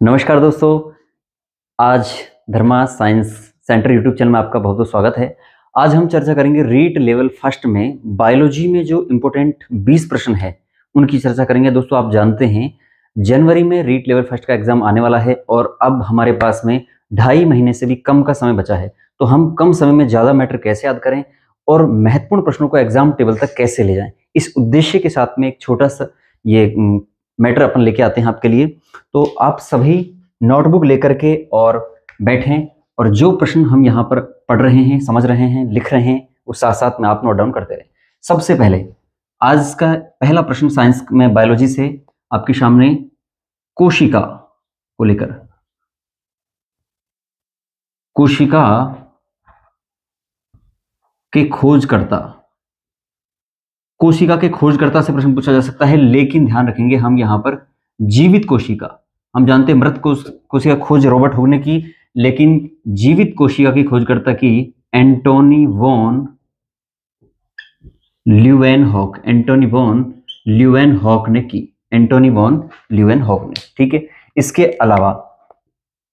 नमस्कार दोस्तों। आज धर्मा साइंस सेंटर यूट्यूब चैनल में आपका बहुत बहुत स्वागत है। आज हम चर्चा करेंगे रीट लेवल फर्स्ट में बायोलॉजी में जो इम्पोर्टेंट 20 प्रश्न है उनकी चर्चा करेंगे। दोस्तों आप जानते हैं जनवरी में रीट लेवल फर्स्ट का एग्जाम आने वाला है और अब हमारे पास में 2.5 महीने से भी कम का समय बचा है। तो हम कम समय में ज़्यादा मैटर कैसे याद करें और महत्वपूर्ण प्रश्नों को एग्जाम टेबल तक कैसे ले जाएं, इस उद्देश्य के साथ में एक छोटा सा ये मैटर अपन लेके आते हैं आपके लिए। तो आप सभी नोटबुक लेकर के और बैठें और जो प्रश्न हम यहाँ पर पढ़ रहे हैं, समझ रहे हैं, लिख रहे हैं, उस साथ साथ में आप नोट डाउन करते रहें। सबसे पहले आज का पहला प्रश्न साइंस में बायोलॉजी से आपके सामने कोशिका को लेकर, कोशिका के खोजकर्ता, कोशिका के खोजकर्ता से प्रश्न पूछा जा सकता है, लेकिन ध्यान रखेंगे हम यहाँ पर जीवित कोशिका, हम जानते हैं मृत कोशिका खोज रॉबर्ट हुक ने की, लेकिन जीवित कोशिका की खोजकर्ता की Antony von Leeuwenhoek, Antony von Leeuwenhoek ने की, एंटोनी वॉन ल्यूवेनहॉक ने। ठीक है, इसके अलावा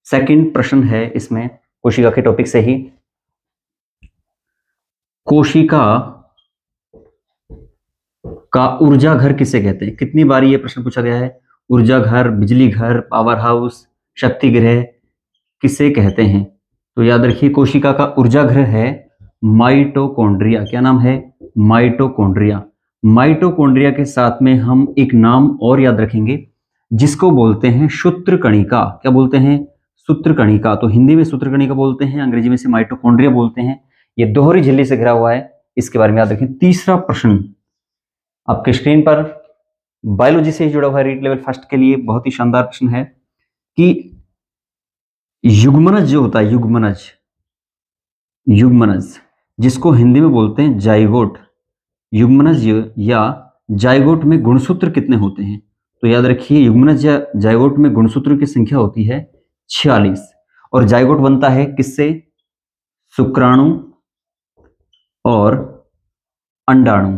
सेकंड प्रश्न है इसमें कोशिका के टॉपिक से ही, कोशिका का ऊर्जा घर किसे कहते हैं? कितनी बार ये प्रश्न पूछा गया है? ऊर्जा घर, बिजली घर, पावर हाउस, शक्ति गृह किसे कहते हैं? तो याद रखिए कोशिका का ऊर्जा घर है माइटोकॉन्ड्रिया। क्या नाम है? माइटोकॉन्ड्रिया। माइटोकॉन्ड्रिया के साथ में हम एक नाम और याद रखेंगे जिसको बोलते हैं सूत्रकणिका। क्या बोलते हैं? सूत्रकणिका। तो हिंदी में सूत्रकणिका बोलते हैं, अंग्रेजी में से माइटोकॉन्ड्रिया बोलते हैं। ये दोहरी झिल्ली से घिरा हुआ है, इसके बारे में याद रखें। तीसरा प्रश्न आपके स्क्रीन पर बायोलॉजी से ही जुड़ा हुआ है, रीट लेवल फर्स्ट के लिए बहुत ही शानदार प्रश्न है कि युग्मनज जो होता है, युग्मनज जिसको हिंदी में बोलते हैं जाइगोट, युग्मनज या जाइगोट में गुणसूत्र कितने होते हैं? तो याद रखिए युग्मनज या जाइगोट में गुणसूत्र की संख्या होती है 46 और जाइगोट बनता है किससे? शुक्राणु और अंडाणु।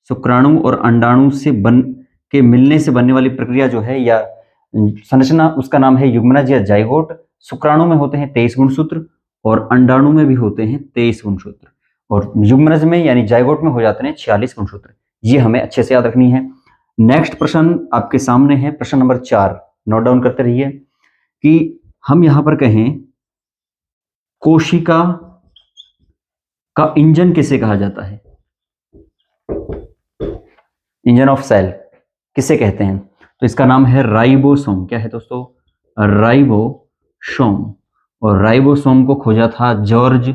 शुक्राणु और अंडाणु से के मिलने से बनने वाली प्रक्रिया जो है या संरचना, उसका नाम है युग्मनज या जाइगोट। शुक्राणु में होते हैं 23 गुणसूत्र और अंडाणु में भी होते हैं 23 गुणसूत्र और युग्मनज में यानी जाइगोट में हो जाते हैं 46 गुणसूत्र। ये हमें अच्छे से याद रखनी है। नेक्स्ट प्रश्न आपके सामने है, प्रश्न नंबर 4, नोट डाउन करते रहिए कि हम यहां पर कहें कोशिका का इंजन किसे कहा जाता है? इंजन ऑफ सेल किसे कहते हैं? तो इसका नाम है राइबोसोम। क्या है दोस्तों? राइबोसोम। और राइबोसोम को खोजा था जॉर्ज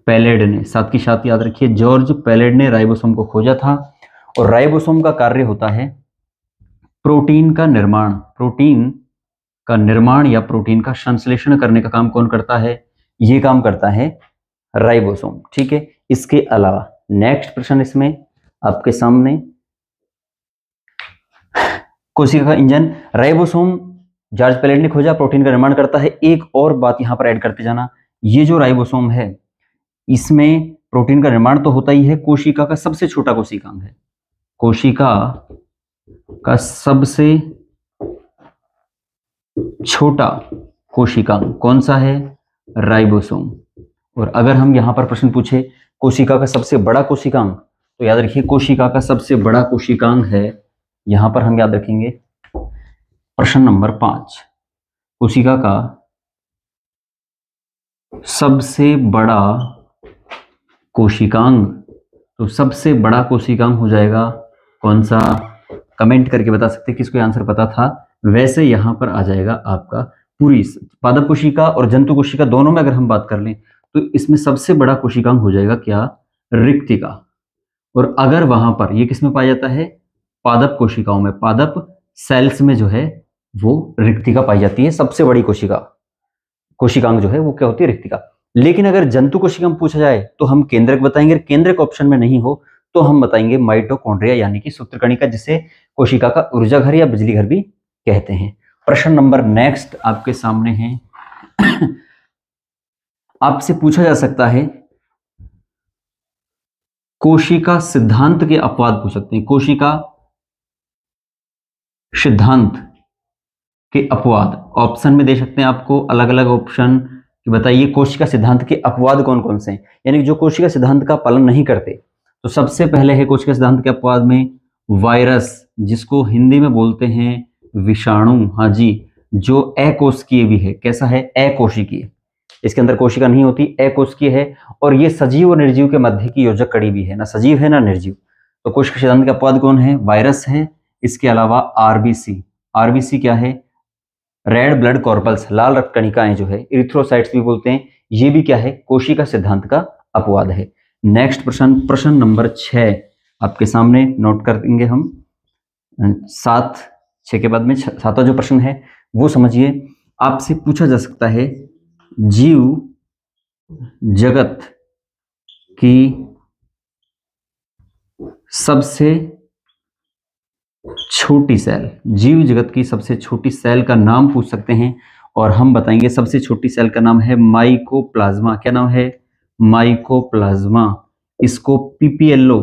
पैलेड ने। साथ की साथ याद रखिए जॉर्ज पैलेड ने राइबोसोम को खोजा था। और राइबोसोम का कार्य होता है प्रोटीन का निर्माण। प्रोटीन का निर्माण या प्रोटीन का संश्लेषण करने का काम कौन करता है? ये काम करता है राइबोसोम। ठीक है, इसके अलावा नेक्स्ट प्रश्न इसमें आपके सामने, कोशिका का इंजन राइबोसोम जॉर्ज पैलेड ने खोजा, प्रोटीन का निर्माण करता है। एक और बात यहां पर ऐड करते जाना, ये जो राइबोसोम है इसमें प्रोटीन का निर्माण तो होता ही है, कोशिका का सबसे छोटा कोशिकांग है। कोशिका का सबसे छोटा कोशिकांग कौन सा है? राइबोसोम। और अगर हम यहां पर प्रश्न पूछे कोशिका का सबसे बड़ा कोशिकांग, तो याद रखिए कोशिका का सबसे बड़ा कोशिकांग है, यहां पर हम याद रखेंगे प्रश्न नंबर 5, कोशिका का सबसे बड़ा कोशिकांग। तो सबसे बड़ा कोशिकांग हो जाएगा कौन सा? कमेंट करके बता सकते हैं किसको आंसर पता था। वैसे यहां पर आ जाएगा आपका पूरी पादप कोशिका और जंतु कोशिका दोनों में अगर हम बात कर लें तो इसमें सबसे बड़ा कोशिकांग हो जाएगा क्या? रिक्तिका। और अगर वहां पर ये किस में पाया जाता है? पादप कोशिकाओं में, पादप सेल्स में जो है वो रिक्तिका पाई जाती है। सबसे बड़ी कोशिकांग जो है वो क्या होती है? रिक्तिका। लेकिन अगर जंतु कोशिकांग पूछा जाए तो हम केंद्रक बताएंगे, केंद्रक ऑप्शन में नहीं हो तो हम बताएंगे माइटोकॉन्ड्रिया यानी कि सूत्रकणिका, जिसे कोशिका का ऊर्जा घर या बिजली घर भी कहते हैं। प्रश्न नंबर नेक्स्ट आपके सामने है आपसे पूछा जा सकता है कोशिका सिद्धांत के अपवाद पूछ सकते हैं। कोशिका सिद्धांत के अपवाद, ऑप्शन में दे सकते हैं आपको अलग अलग ऑप्शन कि बताइए कोशिका सिद्धांत के अपवाद कौन कौन से हैं, यानी जो कोशिका सिद्धांत का पालन नहीं करते। तो सबसे पहले है कोशिका सिद्धांत के अपवाद में वायरस, जिसको हिंदी में बोलते हैं विषाणु। हाँ जी, जो अकोशिकीय भी है। कैसा है? अकोशिकीय, इसके अंदर कोशिका नहीं होती, अकोशिकीय है, और ये सजीव और निर्जीव के मध्य की योजक कड़ी भी है, ना सजीव है ना निर्जीव। तो कोशिका सिद्धांत के अपवाद कौन है? वायरस है। इसके अलावा आरबीसी, आरबीसी क्या है? रेड ब्लड कॉर्पल्स, लाल रक्त कणिकाएं जो है, इरिथ्रोसाइट्स भी बोलते हैं, ये भी क्या है? कोशिका सिद्धांत का अपवाद है। नेक्स्ट प्रश्न, प्रश्न नंबर 6 आपके सामने नोट कर देंगे हम। 6 के बाद में 7वां जो प्रश्न है वो समझिए। आपसे पूछा जा सकता है जीव जगत की सबसे छोटी सेल, जीव जगत की सबसे छोटी सेल का नाम पूछ सकते हैं, और हम बताएंगे सबसे छोटी सेल का नाम है माइकोप्लाज्मा। क्या नाम है? माइकोप्लाज्मा। इसको पीपीएलओ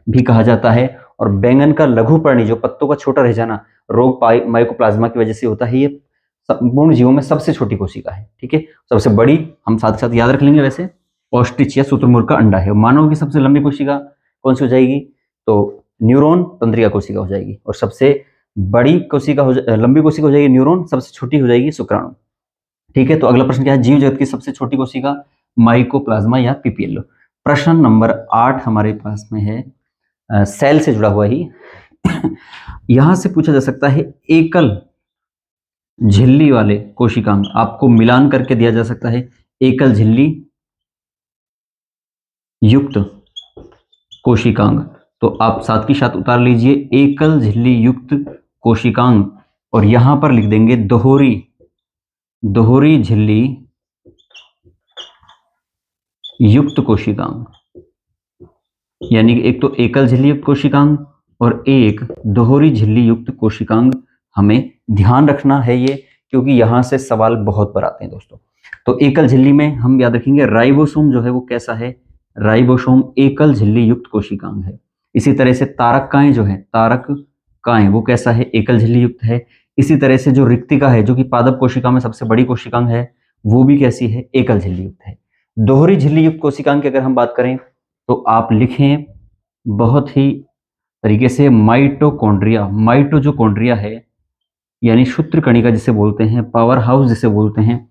भी कहा जाता है। और बैंगन का लघुपर्णी, जो पत्तों का छोटा रह जाना, रोग माइकोप्लाज्मा की वजह से होता है। ये संपूर्ण जीवों में सबसे छोटी कोशिका है। ठीक है, सबसे बड़ी हम साथ साथ याद रख लेंगे। वैसे ऑस्ट्रिच या शुतुरमुर्ग का अंडा है। मानव की सबसे लंबी कोशिका कौन सी हो जाएगी? तो न्यूरॉन तंत्रिका कोशिका हो जाएगी। और सबसे बड़ी कोशिका लंबी कोशिका हो जाएगी न्यूरॉन, सबसे छोटी हो जाएगी शुक्राणु। ठीक है, तो अगला प्रश्न क्या है? जीव जगत की सबसे छोटी कोशिका माइकोप्लाज्मा या पीपीएलओ। प्रश्न नंबर 8 हमारे पास में है, सेल से जुड़ा हुआ ही। यहां से पूछा जा सकता है एकल झिल्ली वाले कोशिकांग, आपको मिलान करके दिया जा सकता है एकल झिल्ली युक्त कोशिकांग। तो आप साथ की साथ उतार लीजिए एकल झिल्ली युक्त कोशिकांग, और यहां पर लिख देंगे दोहरी झिल्ली युक्त कोशिकांग। यानी कि एक तो एकल झिल्ली युक्त कोशिकांग और एक दोहरी झिल्ली युक्त कोशिकांग। हमें ध्यान रखना है ये, क्योंकि यहां से सवाल बहुत बार आते हैं दोस्तों। तो एकल झिल्ली में हम याद रखेंगे राइबोसोम जो है वो कैसा है? राइबोसोम एकल झिल्ली युक्त कोशिकांग है। इसी तरह से तारककाएं जो है, तारककाएं वो कैसा है? एकल झिल्ली युक्त है। इसी तरह से जो रिक्तिका है, जो कि पादप कोशिका में सबसे बड़ी कोशिकांग है, वो भी कैसी है? एकल झिल्ली युक्त है। दोहरी झिल्ली युक्त कोशिकांग की अगर हम बात करें तो आप लिखें बहुत ही तरीके से माइटोकॉन्ड्रिया। माइटोकॉन्ड्रिया है, यानी सूत्रकणिका जिसे बोलते हैं, पावर हाउस जिसे बोलते हैं,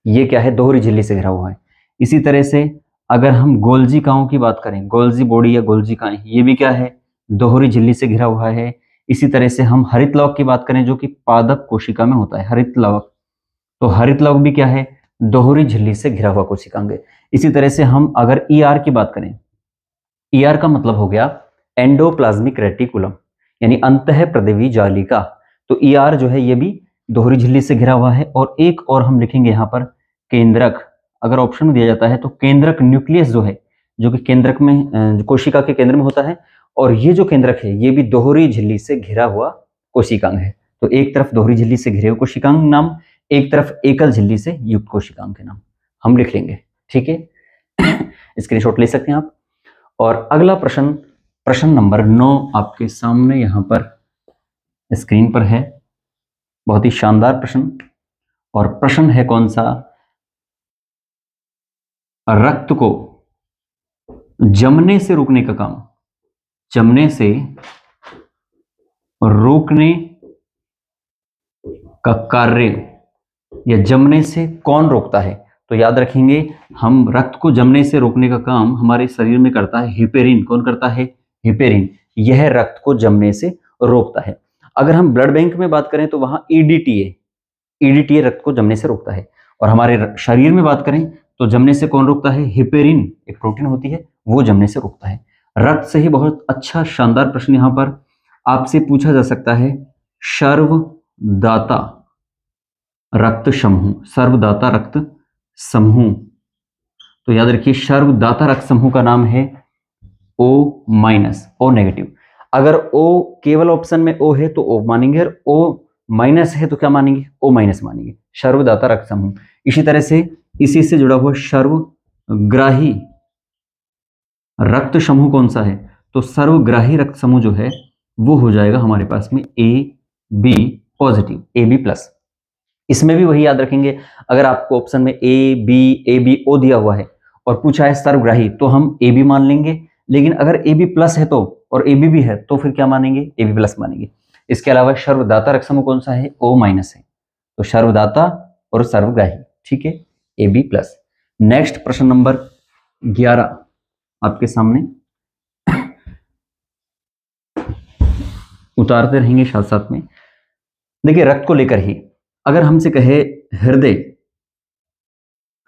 ये क्या है? दोहरी झिल्ली से घिरा हुआ है। इसी तरह से अगर हम गोल्जिकाओं की बात करें, गोल्जी बॉडी या गोल्जिकाएं, ये भी क्या है? दोहरी झिल्ली से घिरा हुआ है। इसी तरह से हम हरित लवक की बात करें, जो कि पादप कोशिका में होता है, हरित लवक, तो हरित लवक भी क्या है? दोहरी झिल्ली से घिरा हुआ कोशिकांग है। इसी तरह से हम अगर ईआर की बात करें, ईआर का मतलब हो गया एंडोप्लाज्मिक रेटिकुलम, यानी अंतः प्रदेवी जालिका। तो ईआर जो है ये भी दोहरी झिल्ली से घिरा हुआ है। और एक और हम लिखेंगे यहाँ पर केंद्रक, अगर ऑप्शन में दिया जाता है तो केंद्रक न्यूक्लियस जो है, जो कि केंद्रक में कोशिका के केंद्र में होता है, और ये जो केंद्रक है ये भी दोहरी झिल्ली से घिरा हुआ कोशिकांग है। तो एक तरफ दोहरी झिल्ली से घिरे हुए कोशिकांग नाम, एक तरफ एकल झिल्ली से युक्त कोशिकांग के नाम हम लिख लेंगे। ठीक है, स्क्रीनशॉट ले सकते हैं आप। और अगला प्रश्न, प्रश्न नंबर 9 आपके सामने यहां पर स्क्रीन पर है। बहुत ही शानदार प्रश्न, और प्रश्न है कौन सा? रक्त को जमने से रोकने का काम, जमने से रोकने का कार्य या जमने से कौन रोकता है? तो याद रखेंगे हम रक्त को जमने से रोकने का काम हमारे शरीर में करता है हिपेरिन। कौन करता है? हिपेरिन। यह रक्त को जमने से रोकता है। अगर हम ब्लड बैंक में बात करें तो वहां ईडीटीए रक्त को जमने से रोकता है। और हमारे शरीर में बात करें तो जमने से कौन रोकता है? हिपेरिन, एक प्रोटीन होती है, वो जमने से रोकता है। रक्त से ही बहुत अच्छा शानदार प्रश्न यहां पर आपसे पूछा जा सकता है, सर्वदाता रक्त समूह, सर्वदाता रक्त समूह। तो याद रखिए सर्वदाता रक्त समूह का नाम है O-, O नेगेटिव। अगर O केवल ऑप्शन में O है तो O मानेंगे, और O- है तो क्या मानेंगे? O- मानेंगे। सर्वदाता रक्त समूह। इसी तरह से इसी से जुड़ा हुआ सर्वग्राही रक्त समूह कौन सा है? तो सर्वग्राही रक्त समूह जो है वो हो जाएगा हमारे पास में A B positive, A B plus. इसमें भी वही याद रखेंगे, अगर आपको ऑप्शन में ए बी ओ दिया हुआ है और पूछा है सर्वग्राही तो हम ए बी मान लेंगे, लेकिन अगर ए बी प्लस है तो और ए बी भी है तो फिर क्या मानेंगे, ए बी प्लस मानेंगे। इसके अलावा सर्वदाता रक्षक समूह कौन सा है, ओ माइनस है, तो सर्वदाता और सर्वग्राही, ठीक है, ए बी प्लस। नेक्स्ट प्रश्न नंबर 11 आपके सामने उतारते रहेंगे साथ साथ में। देखिए रक्त को लेकर ही अगर हमसे कहे हृदय,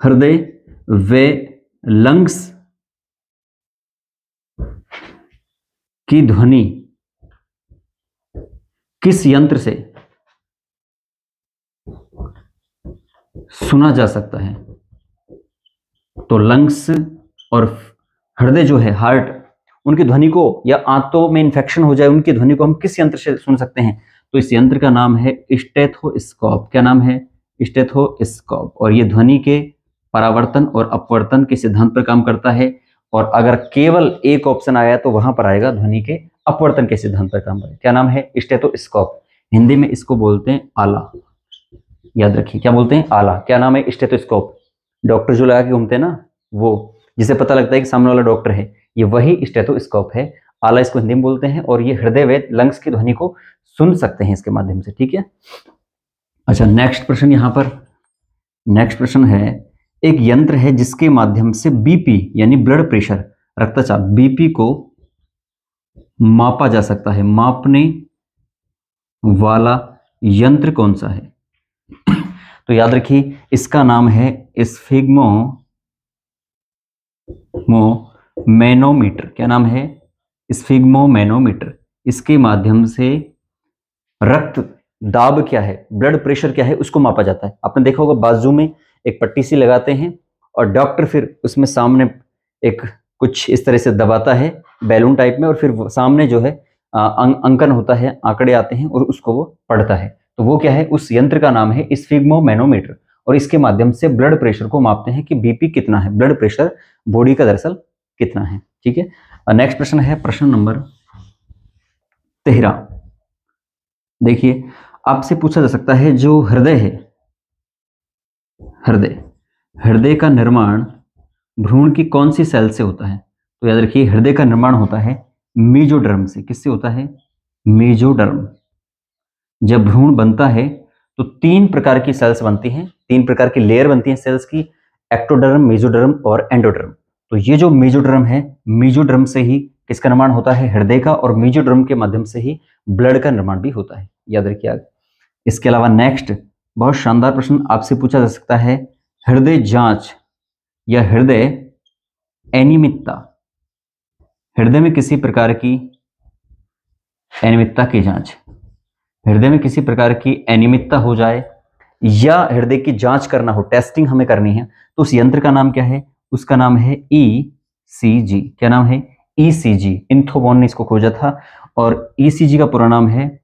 हृदय व लंग्स की ध्वनि किस यंत्र से सुना जा सकता है, तो लंग्स और हृदय जो है हार्ट, उनकी ध्वनि को, या आंतों में इंफेक्शन हो जाए उनकी ध्वनि को हम किस यंत्र से सुन सकते हैं, तो इस यंत्र का नाम है स्टेथोस्कोप। क्या नाम है, स्टेथोस्कोप। और ये ध्वनि के परावर्तन और अपवर्तन के सिद्धांत पर काम करता है, और अगर केवल एक ऑप्शन आया तो वहां पर आएगा ध्वनि के अपवर्तन के सिद्धांत पर काम करेगा। क्या नाम है, स्टेथोस्कोप। हिंदी में इसको बोलते हैं आला, याद रखिए क्या बोलते हैं, आला। क्या नाम है, स्टेथोस्कोप। डॉक्टर जो लगा के घूमते हैं ना, वो जिसे पता लगता है कि सामने वाला डॉक्टर है, ये वही स्टेथोस्कोप है। आला इसको हिंदी में बोलते हैं, और ये हृदय व लंग्स की ध्वनि को सुन सकते हैं इसके माध्यम से, ठीक है। अच्छा नेक्स्ट प्रश्न यहां पर, नेक्स्ट प्रश्न है, एक यंत्र है जिसके माध्यम से बीपी यानी ब्लड प्रेशर, रक्तचाप, बीपी को मापा जा सकता है, मापने वाला यंत्र कौन सा है, तो याद रखिए इसका नाम है स्फिग्मोमैनोमीटर। क्या नाम है, स्फिग्मोमैनोमीटर। इसके माध्यम से रक्त दाब क्या है, ब्लड प्रेशर क्या है, उसको मापा जाता है। आपने देखा होगा बाजू में एक पट्टी सी लगाते हैं और डॉक्टर फिर उसमें सामने एक कुछ इस तरह से दबाता है बैलून टाइप में, और फिर सामने जो है अंकन होता है, आंकड़े आते हैं और उसको वो पढ़ता है। तो वो क्या है, उस यंत्र का नाम है स्फिग्मोमैनोमीटर, और इसके माध्यम से ब्लड प्रेशर को मापते हैं कि बीपी कितना है, ब्लड प्रेशर बॉडी का दरअसल कितना है, ठीक है। नेक्स्ट प्रश्न है प्रश्न नंबर 13। देखिए आपसे पूछा जा सकता है, जो हृदय है, हृदय का निर्माण भ्रूण की कौन सी सेल से होता है, तो याद रखिए हृदय का निर्माण होता है मेसोडर्म से। किससे होता है, मेसोडर्म। जब भ्रूण बनता है तो 3 प्रकार की सेल्स बनती हैं, 3 प्रकार की लेयर बनती हैं सेल्स की, एक्टोडर्म, मेसोडर्म और एंडोडर्म। तो ये जो मेसोडर्म है, मेसोडर्म से ही किसका निर्माण होता है, हृदय का, और मेसोडर्म के माध्यम से ही ब्लड का निर्माण भी होता है, याद रखिए आगे। इसके अलावा नेक्स्ट बहुत शानदार प्रश्न आपसे पूछा जा सकता है, हृदय जांच या हृदय अनियमितता, हृदय में किसी प्रकार की अनियमितता की जांच, हृदय में किसी प्रकार की अनियमितता हो जाए या हृदय की जांच करना हो, टेस्टिंग हमें करनी है, तो उस यंत्र का नाम क्या है, उसका नाम है ईसीजी। क्या नाम है, ईसीजी। इंथोबॉन ने इसको खोजा था, और ईसीजी का पूरा नाम है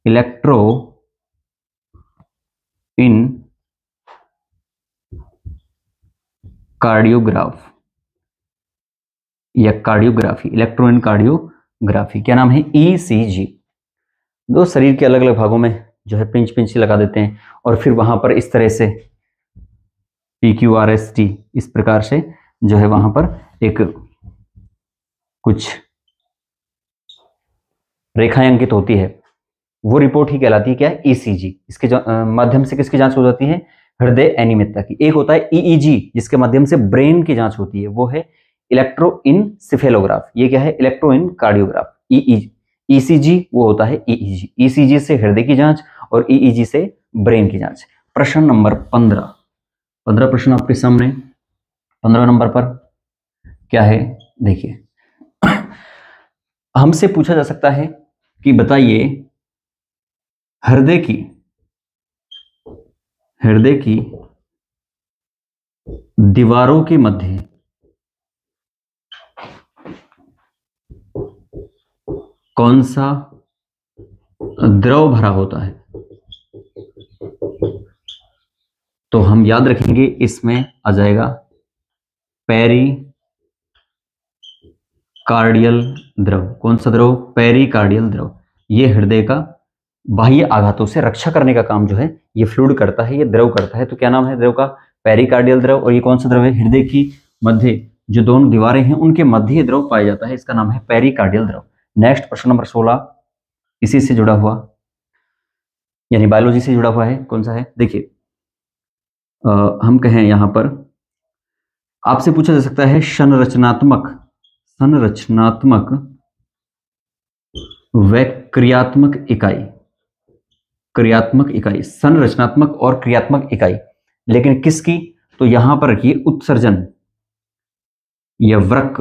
इलेक्ट्रो इन कार्डियोग्राफ या कार्डियोग्राफी, इलेक्ट्रो इन कार्डियोग्राफी। क्या नाम है, ईसीजी। दो शरीर के अलग अलग भागों में जो है पिंच पिंच लगा देते हैं, और फिर वहां पर इस तरह से PQRST इस प्रकार से जो है वहां पर एक कुछ रेखाएं अंकित होती है, वो रिपोर्ट ही कहलाती है क्या है, ईसीजी। इसके माध्यम से किसकी जांच हो जाती है, हृदय अनियमितता की। एक होता है EEG जिसके माध्यम से ब्रेन की जांच होती है, वो है इलेक्ट्रोइनसेफेलोग्राफ। ये क्या है, इलेक्ट्रोइन कार्डियोग्राफ। ECG वो होता है EEG। ECG से हृदय की जांच और EEG से ब्रेन की जांच। प्रश्न नंबर 15 प्रश्न आपके सामने। 15 नंबर पर क्या है, देखिए हमसे पूछा जा सकता है कि बताइए हृदय की दीवारों के मध्य कौन सा द्रव भरा होता है, तो हम याद रखेंगे इसमें आ जाएगा पेरिकार्डियल द्रव। कौन सा द्रव, पेरिकार्डियल द्रव। ये हृदय का बाह्य आघातों से रक्षा करने का काम जो है ये फ्लूइड करता है, ये द्रव करता है। तो क्या नाम है द्रव का? पेरिकार्डियल द्रव। और ये कौन सा द्रव है? हृदय की मध्य जो दोनों दीवारें हैं उनके मध्य ये द्रव पाया जाता है, इसका नाम है पेरिकार्डियल द्रव। नेक्स्ट प्रश्न नंबर 16 इसी से जुड़ा हुआ, यानी बायोलॉजी से जुड़ा हुआ है। कौन सा है? देखिए हम कहें यहां पर आपसे पूछा जा सकता है संरचनात्मक व क्रियात्मक इकाई, संरचनात्मक और क्रियात्मक इकाई, लेकिन किसकी? तो यहां पर रखिए उत्सर्जन या वृक्क,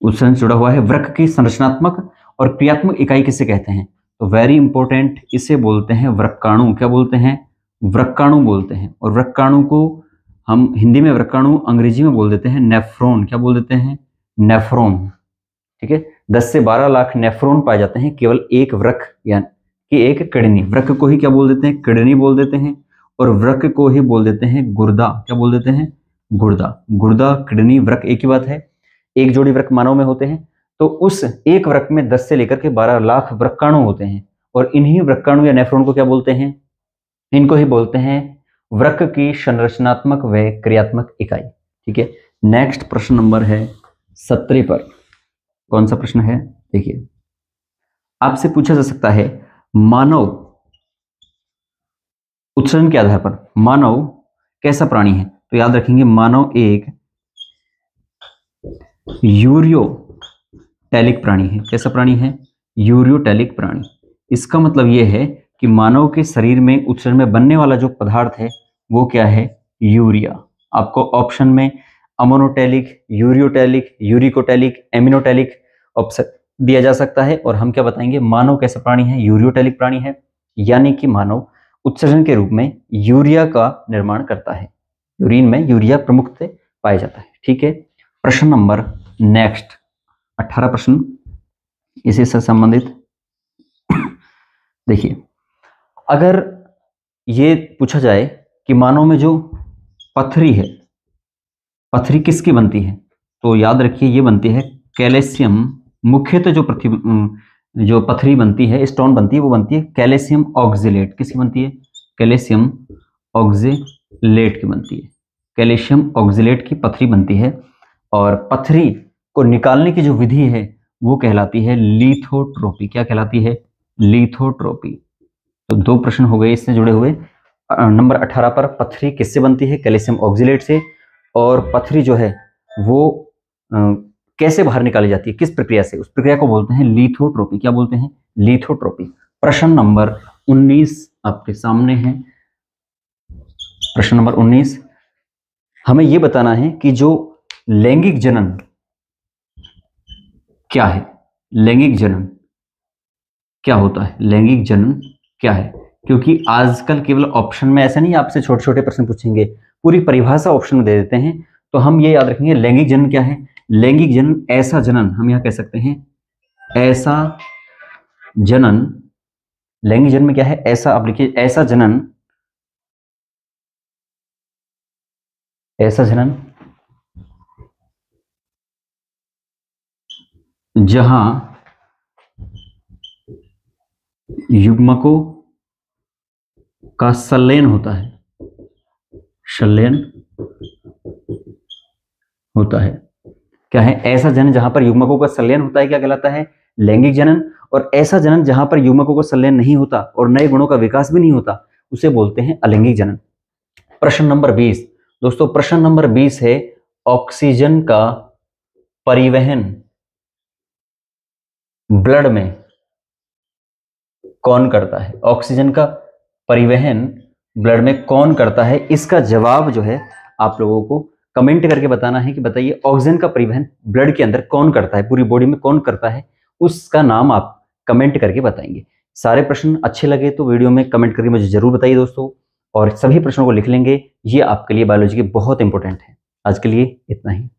उत्सर्जन जुड़ा हुआ है। वृक्क की संरचनात्मक और क्रियात्मक इकाई किसे कहते हैं? तो वेरी इंपॉर्टेंट, इसे बोलते हैं वृक्काणु। क्या बोलते हैं? वृक्काणु बोलते हैं। और वृक्काणु को हम हिंदी में वृक्काणु, अंग्रेजी में बोल देते हैं नेफ्रॉन। क्या बोल देते हैं? नेफ्रॉन। ठीक है, 10 से 12 लाख नेफ्रॉन पाए जाते हैं केवल एक वृक्क यानी कि एक किडनी। वृक्क को ही क्या बोल देते हैं? किडनी बोल देते हैं। और वृक्क को ही बोल देते हैं गुर्दा। क्या बोल देते हैं? गुर्दा, किडनी, वृक्क एक ही बात है। एक जोड़ी वृक्क मानव में होते हैं, तो उस एक वृक्क में 10 से लेकर के 12 लाख वृक्काणु होते हैं। और इन्हीं वृक्काणु या नेफ्रॉन को क्या बोलते हैं? इनको ही बोलते हैं वृक्क की संरचनात्मक व क्रियात्मक इकाई। ठीक है, नेक्स्ट प्रश्न नंबर है 17 पर। कौन सा प्रश्न है? देखिए, आपसे पूछा जा सकता है मानव उत्सर्जन के आधार पर मानव कैसा प्राणी है? तो याद रखेंगे मानव एक यूरियोटैलिक प्राणी है। कैसा प्राणी है? यूरियोटैलिक प्राणी। इसका मतलब यह है कि मानव के शरीर में उत्सर्जन में बनने वाला जो पदार्थ है वो क्या है? यूरिया। आपको ऑप्शन में अमोनोटैलिक, यूरियोटैलिक, यूरिकोटैलिक, एमिनोटैलिक ऑप्शन दिया जा सकता है। और हम क्या बताएंगे? मानव कैसा प्राणी है? यूरियोटैलिक प्राणी है, यानी कि मानव उत्सर्जन के रूप में यूरिया का निर्माण करता है। यूरिन में यूरिया प्रमुख से पाया जाता है। ठीक है, प्रश्न नंबर नेक्स्ट 18 प्रश्न इसी से संबंधित। देखिए, अगर ये पूछा जाए कि मानव में जो पथरी है, पथरी किसकी बनती है? तो याद रखिए ये बनती है कैल्शियम। मुख्यतः जो पथरी बनती है, स्टोन बनती है, वो बनती है कैल्शियम ऑक्जेलेट। किसकी बनती है? कैल्शियम ऑक्जेलेट की बनती है। कैल्शियम ऑक्जेलेट की पथरी बनती है। और पथरी को निकालने की जो विधि है वो कहलाती है लिथोट्रोपी। क्या कहलाती है? लिथोट्रोपी। तो 2 प्रश्न हो गए इससे जुड़े हुए। नंबर 18 पर पथरी किससे बनती है? कैल्शियम ऑक्जेलेट से। और पथरी जो है वो कैसे बाहर निकाली जाती है, किस प्रक्रिया से? उस प्रक्रिया को बोलते हैं लिथोट्रोपी। क्या बोलते हैं? लिथोट्रोपी। प्रश्न नंबर 19 आपके सामने है। प्रश्न नंबर 19, हमें यह बताना है कि जो लैंगिक जनन क्या है? लैंगिक जनन क्या होता है? लैंगिक जनन क्या है? क्योंकि आजकल केवल ऑप्शन में ऐसा नहीं आपसे छोटे छोटे प्रश्न पूछेंगे, पूरी परिभाषा ऑप्शन में दे देते हैं। तो हम ये याद रखेंगे लैंगिक जनन क्या है? लैंगिक जनन ऐसा जनन, हम यहां कह सकते हैं ऐसा जनन। लैंगिक जनन में क्या है? ऐसा, आप लिखिए ऐसा जनन, ऐसा जनन जहां युग्मकों का संलयन होता है, संलयन होता है। क्या है? ऐसा जनन जहां पर युग्मकों का संलयन होता है क्या कहलाता है? लैंगिक जनन। और ऐसा जनन जहां पर युग्मकों का संलयन नहीं होता और नए गुणों का विकास भी नहीं होता, उसे बोलते हैं अलैंगिक जनन। प्रश्न नंबर 20 दोस्तों, प्रश्न नंबर 20 है ऑक्सीजन का परिवहन ब्लड में कौन करता है? ऑक्सीजन का परिवहन ब्लड में कौन करता है? इसका जवाब जो है आप लोगों को कमेंट करके बताना है कि बताइए ऑक्सीजन का परिवहन ब्लड के अंदर कौन करता है, पूरी बॉडी में कौन करता है, उसका नाम आप कमेंट करके बताएंगे। सारे प्रश्न अच्छे लगे तो वीडियो में कमेंट करके मुझे जरूर बताइए दोस्तों, और सभी प्रश्नों को लिख लेंगे। ये आपके लिए बायोलॉजी के बहुत इंपॉर्टेंट है। आज के लिए इतना ही।